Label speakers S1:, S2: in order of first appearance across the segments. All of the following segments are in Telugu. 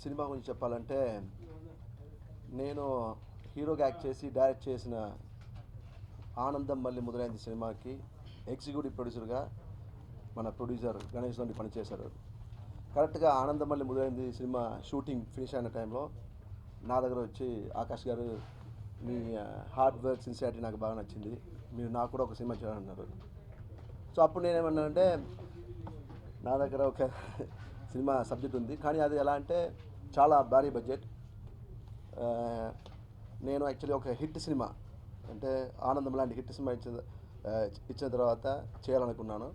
S1: సినిమా గురించి చెప్పాలంటే నేను హీరోగా యాక్ట్ చేసి డైరెక్ట్ చేసిన ఆనందం మళ్ళీ మొదలైంది సినిమాకి ఎగ్జిక్యూటివ్ ప్రొడ్యూసర్గా మన ప్రొడ్యూసర్ గణేష్ తోటి పనిచేశారు. కరెక్ట్గా ఆనందం మళ్ళీ మొదలైంది సినిమా షూటింగ్ ఫినిష్ అయిన టైంలో నా దగ్గర వచ్చి ఆకాష్ గారు మీ హార్డ్ వర్క్ సిన్సియారిటీ నాకు బాగా నచ్చింది, మీరు నాకు కూడా ఒక సినిమా చేయాలన్నారు. సో అప్పుడు నేనేమన్నానంటే నా దగ్గర ఒక సినిమా సబ్జెక్ట్ ఉంది, కానీ అది ఎలా అంటే చాలా భారీ బడ్జెట్. నేను యాక్చువల్లీ ఒక హిట్ సినిమా అంటే ఆనందం లాంటి హిట్ సినిమా ఇచ్చిన తర్వాత చేయాలనుకున్నాను.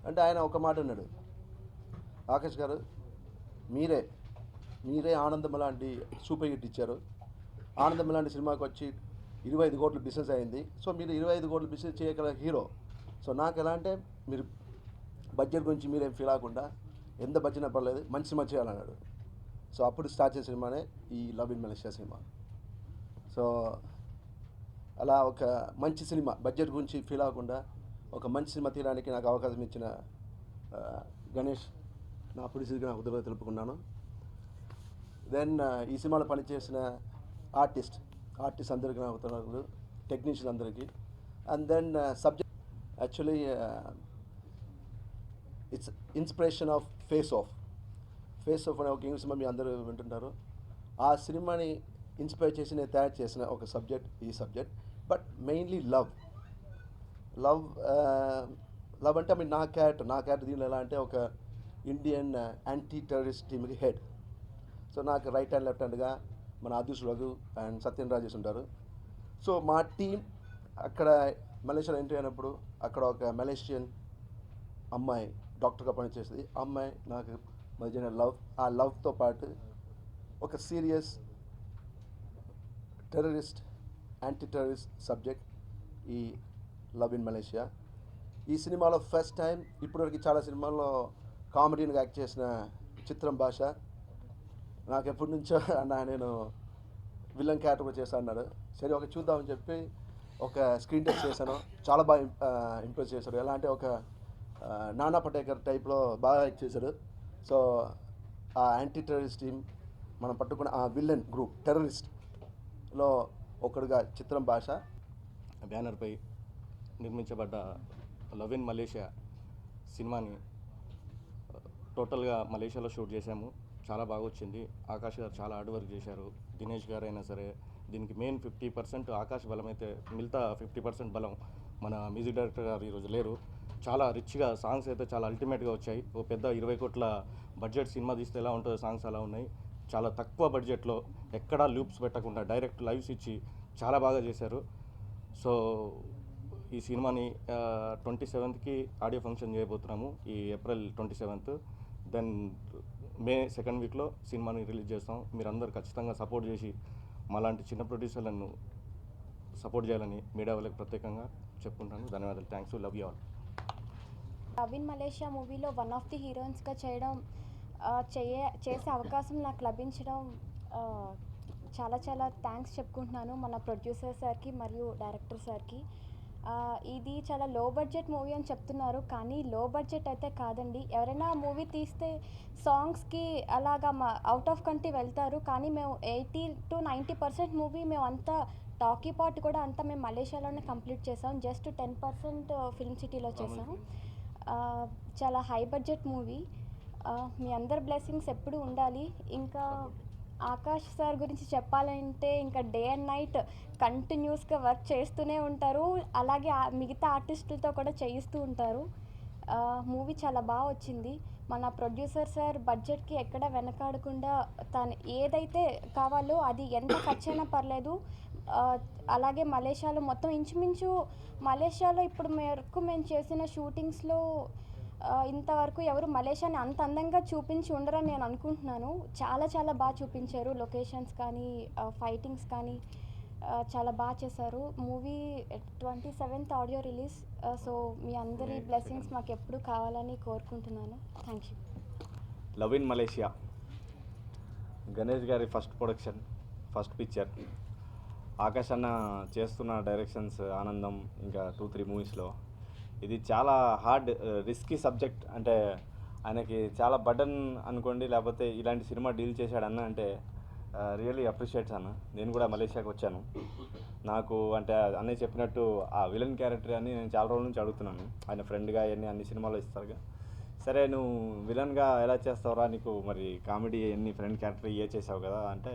S1: అంటే ఆయన ఒక మాట అన్నాడు, ఆకాష్ గారు మీరే ఆనందం లాంటి సూపర్ హిట్ ఇచ్చారు, ఆనందం లాంటి సినిమాకి వచ్చి 25 కోట్ల బిజినెస్ అయింది. సో మీరు 25 కోట్ల బిజినెస్ చేయగల హీరో. సో నాకు ఎలా అంటే మీరు బడ్జెట్ గురించి మీరేం ఫీల్ అవ్వకుండా ఎంత బడ్జెట్ పర్లేదు మంచి సినిమా చేయాలన్నాడు. సో అప్పుడు స్టార్ట్ చేసిన సినిమానే ఈ love in Malaysia cinema. So అలా ఒక మంచి సినిమా బడ్జెట్ గురించి ఫీల్ అవ్వకుండా ఒక మంచి సినిమా తీయడానికి నాకు అవకాశం ఇచ్చిన గణేష్ నా ప్రొడ్యూసర్కి నాకు ఉద్యోగం తెలుపుకున్నాను. దెన్ ఈ సినిమాలో పనిచేసిన ఆర్టిస్ట్ అందరికీ నాకు ఉత్తరాలు, టెక్నీషియన్ అందరికీ. And then subject actually it's inspiration of face off అనే ఒక ఇంగ్లీష్ సినిమా మీ అందరూ వింటుంటారు. ఆ సినిమాని ఇన్స్పైర్ చేసి నేను తయారు చేసిన ఒక సబ్జెక్ట్ ఈ సబ్జెక్ట్. బట్ మెయిన్లీ లవ్ అంటే నా క్యారెక్టర్ దీనిలో ఎలా అంటే ఒక ఇండియన్ యాంటీ టెర్రరిస్ట్ టీమ్కి హెడ్. సో నాకు రైట్ హ్యాండ్ లెఫ్ట్ హ్యాండ్గా మన అదీష్ రఘు అండ్ సత్యన్ రాజేష్ ఉంటారు. సో మా టీం అక్కడ మలేషియాలో ఎంట్రీ అయినప్పుడు అక్కడ ఒక మలేషియన్ అమ్మాయి డాక్టర్గా పనిచేస్తుంది. అమ్మాయి నాకు మధ్యన ఆ లవ్తో పాటు ఒక సీరియస్ యాంటీ టెర్రరిస్ట్ సబ్జెక్ట్ ఈ లవ్ ఇన్ మలేషియా. ఈ సినిమాలో ఫస్ట్ టైం, ఇప్పటివరకు చాలా సినిమాల్లో కామెడీగా యాక్ట్ చేసిన చిత్రం భాష నాకు ఎప్పటి నుంచో నేను విలన్ క్యారెక్టర్ చేశాను అన్నాడు. సరే ఒక చూద్దామని చెప్పి ఒక స్క్రీన్ టెస్ట్ చేశాను. చాలా బాగా ఇంప్రెస్ చేశాడు. ఎలా అంటే ఒక నానా పటేకర్ టైప్లో బాగా యాక్ట్ చేశాడు. సో ఆ యాంటీ టెర్రరిస్ట్ టీం మనం పట్టుకున్న ఆ విలన్ గ్రూప్ టెర్రరిస్ట్లో ఒకడుగా చిత్రం భాష
S2: బ్యానర్పై నిర్మించబడ్డ లవ్ ఇన్ మలేషియా సినిమాని టోటల్గా మలేషియాలో షూట్ చేశాము. చాలా బాగా వచ్చింది. ఆకాష్ గారు చాలా హార్డ్ వర్క్ చేశారు. దినేష్ గారు అయినా సరే దీనికి మెయిన్ 50% ఆకాష్ బలం అయితే మిగతా 50% బలం మన మ్యూజిక్ డైరెక్టర్ గారు ఈరోజు లేరు. చాలా రిచ్గా సాంగ్స్ అయితే చాలా అల్టిమేట్గా వచ్చాయి. ఓ పెద్ద 20 కోట్ల బడ్జెట్ సినిమా తీస్తే ఎలా ఉంటుందో సాంగ్స్ అలా ఉన్నాయి. చాలా తక్కువ బడ్జెట్లో ఎక్కడా లూప్స్ పెట్టకుండా డైరెక్ట్ లైవ్స్ ఇచ్చి చాలా బాగా చేశారు. సో ఈ సినిమాని 27కి ఆడియో ఫంక్షన్ చేయబోతున్నాము, ఈ ఏప్రిల్ 27th. దెన్ మే 2nd వీక్లో సినిమాని రిలీజ్ చేస్తాం. మీరందరూ ఖచ్చితంగా సపోర్ట్ చేసి మాలాంటి చిన్న ప్రొడ్యూసర్లను సపోర్ట్ చేయాలని మీడియా వాళ్ళకి ప్రత్యేకంగా చెప్పుకుంటాను. ధన్యవాదాలు. Thanks. Love you all.
S3: Love in Malaysia మూవీలో వన్ ఆఫ్ ది హీరోయిన్స్గా చేసే అవకాశం నాకు లభించడం చాలా చాలా థ్యాంక్స్ చెప్పుకుంటున్నాను మన ప్రొడ్యూసర్ సార్కి మరియు డైరెక్టర్ సార్కి. ఇది చాలా లో బడ్జెట్ మూవీ అని చెప్తున్నారు, కానీ లో బడ్జెట్ అయితే కాదండి. ఎవరైనా మూవీ తీస్తే సాంగ్స్కి అలాగా అవుట్ ఆఫ్ కంట్రీ వెళ్తారు, కానీ మేము 80 to 90% మూవీ మేము అంతా టాకీ పార్ట్ కూడా అంతా మేము మలేషియాలోనే కంప్లీట్ చేసాం. జస్ట్ 10% ఫిల్మ్ సిటీలో చేసాం. చాలా హై బడ్జెట్ మూవీ. మీ అందరి బ్లెస్సింగ్స్ ఎప్పుడు ఉండాలి. ఇంకా ఆకాష్ సార్ గురించి చెప్పాలంటే ఇంకా డే అండ్ నైట్ కంటిన్యూస్గా వర్క్ చేస్తూనే ఉంటారు. అలాగే మిగతా ఆర్టిస్టులతో కూడా చేయిస్తూ ఉంటారు. మూవీ చాలా బాగా వచ్చింది. మన ప్రొడ్యూసర్ సార్ బడ్జెట్కి ఎక్కడ వెనకాడకుండా తను ఏదైతే కావాలో అది ఎంత ఖర్చైనా పర్లేదు. అలాగే మలేషియాలో మొత్తం ఇంచుమించు మలేషియాలో ఇప్పుడు మేము చేసిన షూటింగ్స్లో ఇంతవరకు ఎవరు మలేషియాని అంత అందంగా చూపించి ఉండరని నేను అనుకుంటున్నాను. చాలా చాలా బాగా చూపించారు. లొకేషన్స్ కానీ ఫైటింగ్స్ కానీ చాలా బాగా చేశారు. Movie 27th audio release. So మీ అందరి బ్లెస్సింగ్స్ మాకు ఎప్పుడు కావాలని కోరుకుంటున్నాను. Thank you.
S4: Love in Malaysia Ganesh గారి first production, first picture. Akash అన్న చేస్తున్న డైరెక్షన్స్ ఆనందం ఇంకా 2-3 మూవీస్లో ఇది చాలా హార్డ్ రిస్కీ సబ్జెక్ట్. అంటే ఆయనకి చాలా బటన్ అనుకోండి, లేకపోతే ఇలాంటి సినిమా డీల్ చేశాడన్న అంటే రియల్లీ అప్రిషియేట్స్ అన్న. నేను కూడా మలేషియాకి వచ్చాను. నాకు అంటే అన్నయ్య చెప్పినట్టు ఆ విలన్ క్యారెక్టర్ అని నేను చాలా రోజుల నుంచి అడుగుతున్నాను. ఆయన ఫ్రెండ్గా అన్ని సినిమాలు ఇస్తారుగా. సరే నువ్వు విలన్గా ఎలా చేస్తావురా, నీకు మరి కామెడీ ఎన్ని ఫ్రెండ్ క్యారెక్టర్ ఏ చేసావు కదా అంటే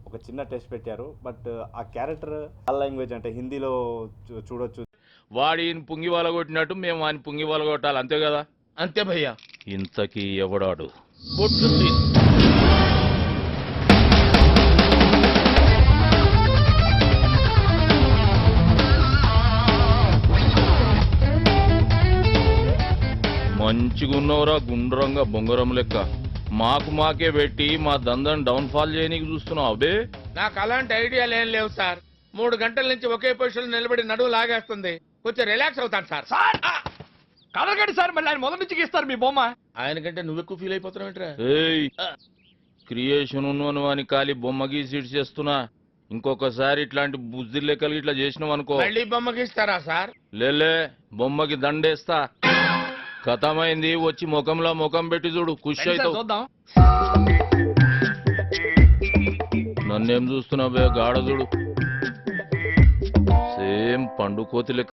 S4: ఒక చిన్న టెస్ట్ పెట్టారు. బట్ ఆ క్యారెక్టర్ ఆల్ లాంగ్వేజ్ అంటే హిందీలో చూడొచ్చు.
S5: వాడి పుంగి వాళ్ళ కొట్టినట్టు మేము వాని పుంగి వాళ్ళ కొట్టాలి, అంతే కదా?
S6: అంతే భయ్యా.
S5: ఇంతకీ ఎవడాడు?
S6: బొట్టు సీన్.
S5: మంచిగున్నవరా గుండ్రంగా బొంగరం లెక్క. మాకే పెట్టి మా దందని డౌన్ ఫాల్ చేయనీకి చూస్తున్నావు అబే.
S6: నాకు అలాంటి ఐడియాలు ఏం లేవు సార్. 3 గంటల నుంచి ఒకే పొజిషన్ నిలబడి నడువు లాగేస్తుంది. కొంచెం రిలాక్స్ అవుతాను సార్.
S7: కదలకండి సార్, మళ్ళీ ఆయన మొదటి నుంచి గీస్తారు మీ బొమ్మ.
S6: ఆయన కంటే నువ్వు ఎక్కువ ఫీల్ అయిపోతున్నావు ఏంట్రా?
S5: ఏయ్, క్రియేషన్ ఉన్నను అని ఖాళీ బొమ్మ గీసి చేస్తున్నా. ఇంకొకసారి ఇట్లాంటి బుద్ధి లెక్కలు ఇట్లా చేసినావు అనుకో,
S6: మళ్ళీ బొమ్మ గీస్తారా సార్?
S5: లేలే బొమ్మకి దండేస్తా. కథమైంది, వచ్చి ముఖంలో ముఖం పెట్టి చూడు, ఖుషి అవుతావు.
S7: చూద్దాం.
S5: నన్నేం చూస్తున్నావే గాఢ చూడు, సేమ్ పండు కోతి లెక్క.